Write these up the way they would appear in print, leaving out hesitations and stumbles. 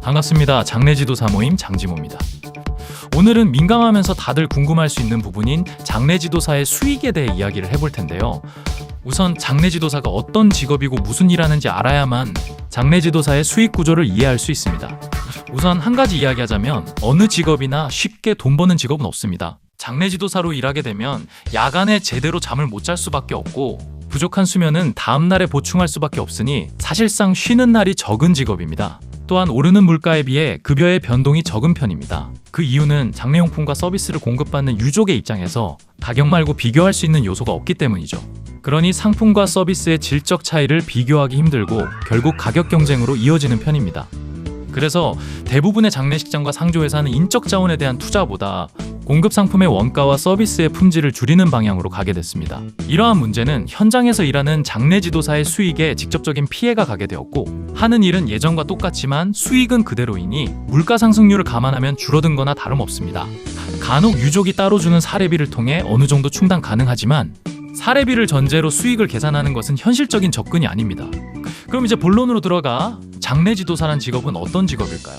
반갑습니다. 장래지도사 모임 장지모입니다. 오늘은 민감하면서 다들 궁금할 수 있는 부분인 장래지도사의 수익에 대해 이야기를 해볼 텐데요. 우선 장래지도사가 어떤 직업이고 무슨 일 하는지 알아야만 장래지도사의 수익 구조를 이해할 수 있습니다. 우선 한 가지 이야기하자면 어느 직업이나 쉽게 돈 버는 직업은 없습니다. 장래지도사로 일하게 되면 야간에 제대로 잠을 못 잘 수밖에 없고 부족한 수면은 다음날에 보충할 수밖에 없으니 사실상 쉬는 날이 적은 직업입니다. 또한 오르는 물가에 비해 급여의 변동이 적은 편입니다. 그 이유는 장래용품과 서비스를 공급받는 유족의 입장에서 가격 말고 비교할 수 있는 요소가 없기 때문이죠. 그러니 상품과 서비스의 질적 차이를 비교하기 힘들고 결국 가격 경쟁으로 이어지는 편입니다. 그래서 대부분의 장례식장과 상조회사는 인적 자원에 대한 투자보다 공급 상품의 원가와 서비스의 품질을 줄이는 방향으로 가게 됐습니다. 이러한 문제는 현장에서 일하는 장례지도사의 수익에 직접적인 피해가 가게 되었고, 하는 일은 예전과 똑같지만 수익은 그대로이니 물가 상승률을 감안하면 줄어든 거나 다름없습니다. 간혹 유족이 따로 주는 사례비를 통해 어느 정도 충당 가능하지만 사례비를 전제로 수익을 계산하는 것은 현실적인 접근이 아닙니다. 그럼 이제 본론으로 들어가 장례지도사란 직업은 어떤 직업일까요?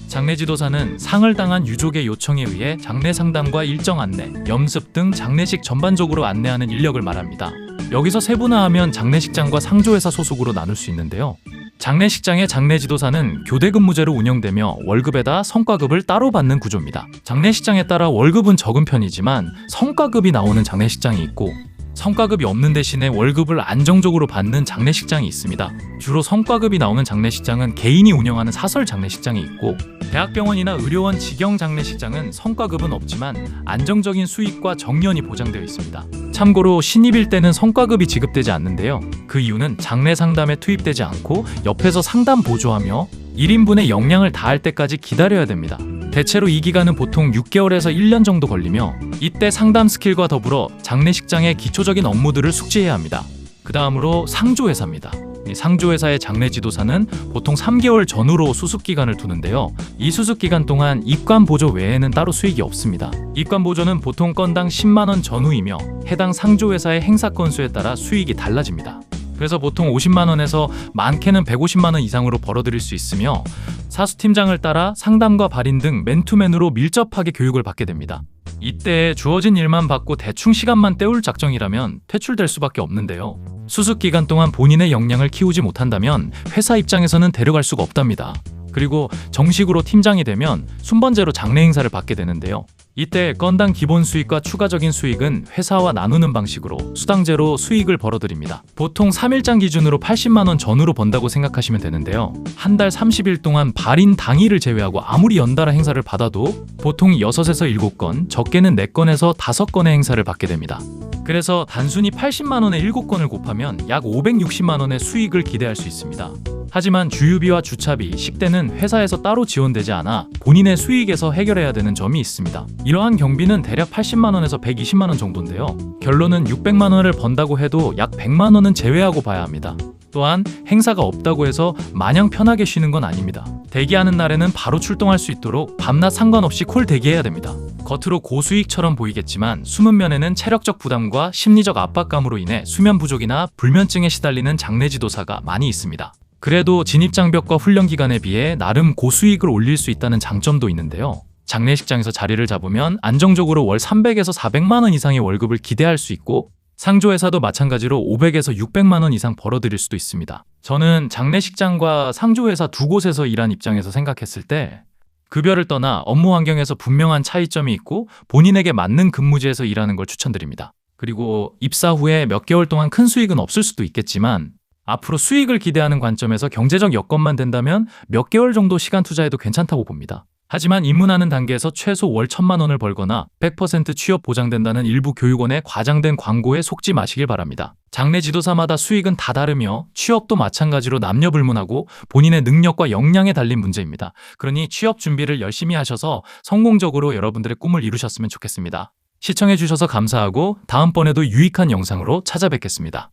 장례지도사는 상을 당한 유족의 요청에 의해 장례 상담과 일정 안내, 염습 등 장례식 전반적으로 안내하는 인력을 말합니다. 여기서 세분화하면 장례식장과 상조회사 소속으로 나눌 수 있는데요. 장례식장의 장례지도사는 교대 근무제로 운영되며 월급에다 성과급을 따로 받는 구조입니다. 장례식장에 따라 월급은 적은 편이지만 성과급이 나오는 장례식장이 있고 성과급이 없는 대신에 월급을 안정적으로 받는 장례식장이 있습니다. 주로 성과급이 나오는 장례식장은 개인이 운영하는 사설 장례식장이 있고 대학병원이나 의료원 직영 장례식장은 성과급은 없지만 안정적인 수익과 정년이 보장되어 있습니다. 참고로 신입일 때는 성과급이 지급되지 않는데요. 그 이유는 장례 상담에 투입되지 않고 옆에서 상담 보조하며 1인분의 역량을 다할 때까지 기다려야 됩니다. 대체로 이 기간은 보통 6개월에서 1년 정도 걸리며 이때 상담 스킬과 더불어 장례식장의 기초적인 업무들을 숙지해야 합니다. 그 다음으로 상조회사입니다. 상조회사의 장례지도사는 보통 3개월 전후로 수습기간을 두는데요. 이 수습기간 동안 입관보조 외에는 따로 수익이 없습니다. 입관보조는 보통 건당 10만원 전후이며 해당 상조회사의 행사 건수에 따라 수익이 달라집니다. 그래서 보통 50만원에서 많게는 150만원 이상으로 벌어들일 수 있으며 사수팀장을 따라 상담과 발인 등 맨투맨으로 밀접하게 교육을 받게 됩니다. 이때 주어진 일만 받고 대충 시간만 때울 작정이라면 퇴출될 수밖에 없는데요. 수습 기간 동안 본인의 역량을 키우지 못한다면 회사 입장에서는 데려갈 수가 없답니다. 그리고 정식으로 팀장이 되면 순번제로 장례 행사를 받게 되는데요. 이때 건당 기본 수익과 추가적인 수익은 회사와 나누는 방식으로 수당제로 수익을 벌어들입니다. 보통 3일장 기준으로 80만원 전후로 번다고 생각하시면 되는데요. 한 달 30일 동안 발인 당일을 제외하고 아무리 연달아 행사를 받아도 보통 6에서 7건, 적게는 4건에서 5건의 행사를 받게 됩니다. 그래서 단순히 80만원에 7건을 곱하면 약 560만원의 수익을 기대할 수 있습니다. 하지만 주유비와 주차비, 식대는 회사에서 따로 지원되지 않아 본인의 수익에서 해결해야 되는 점이 있습니다. 이러한 경비는 대략 80만원에서 120만원 정도인데요. 결론은 600만원을 번다고 해도 약 100만원은 제외하고 봐야 합니다. 또한 행사가 없다고 해서 마냥 편하게 쉬는 건 아닙니다. 대기하는 날에는 바로 출동할 수 있도록 밤낮 상관없이 콜 대기해야 됩니다. 겉으로 고수익처럼 보이겠지만 숨은 면에는 체력적 부담과 심리적 압박감으로 인해 수면 부족이나 불면증에 시달리는 장례지도사가 많이 있습니다. 그래도 진입장벽과 훈련 기간에 비해 나름 고수익을 올릴 수 있다는 장점도 있는데요. 장례식장에서 자리를 잡으면 안정적으로 월 300에서 400만원 이상의 월급을 기대할 수 있고 상조회사도 마찬가지로 500에서 600만원 이상 벌어들일 수도 있습니다. 저는 장례식장과 상조회사 두 곳에서 일한 입장에서 생각했을 때 급여를 떠나 업무 환경에서 분명한 차이점이 있고 본인에게 맞는 근무지에서 일하는 걸 추천드립니다. 그리고 입사 후에 몇 개월 동안 큰 수익은 없을 수도 있겠지만 앞으로 수익을 기대하는 관점에서 경제적 여건만 된다면 몇 개월 정도 시간 투자해도 괜찮다고 봅니다. 하지만 입문하는 단계에서 최소 월 1,000만원을 벌거나 100% 취업 보장된다는 일부 교육원의 과장된 광고에 속지 마시길 바랍니다. 장례지도사마다 수익은 다 다르며 취업도 마찬가지로 남녀불문하고 본인의 능력과 역량에 달린 문제입니다. 그러니 취업 준비를 열심히 하셔서 성공적으로 여러분들의 꿈을 이루셨으면 좋겠습니다. 시청해주셔서 감사하고 다음번에도 유익한 영상으로 찾아뵙겠습니다.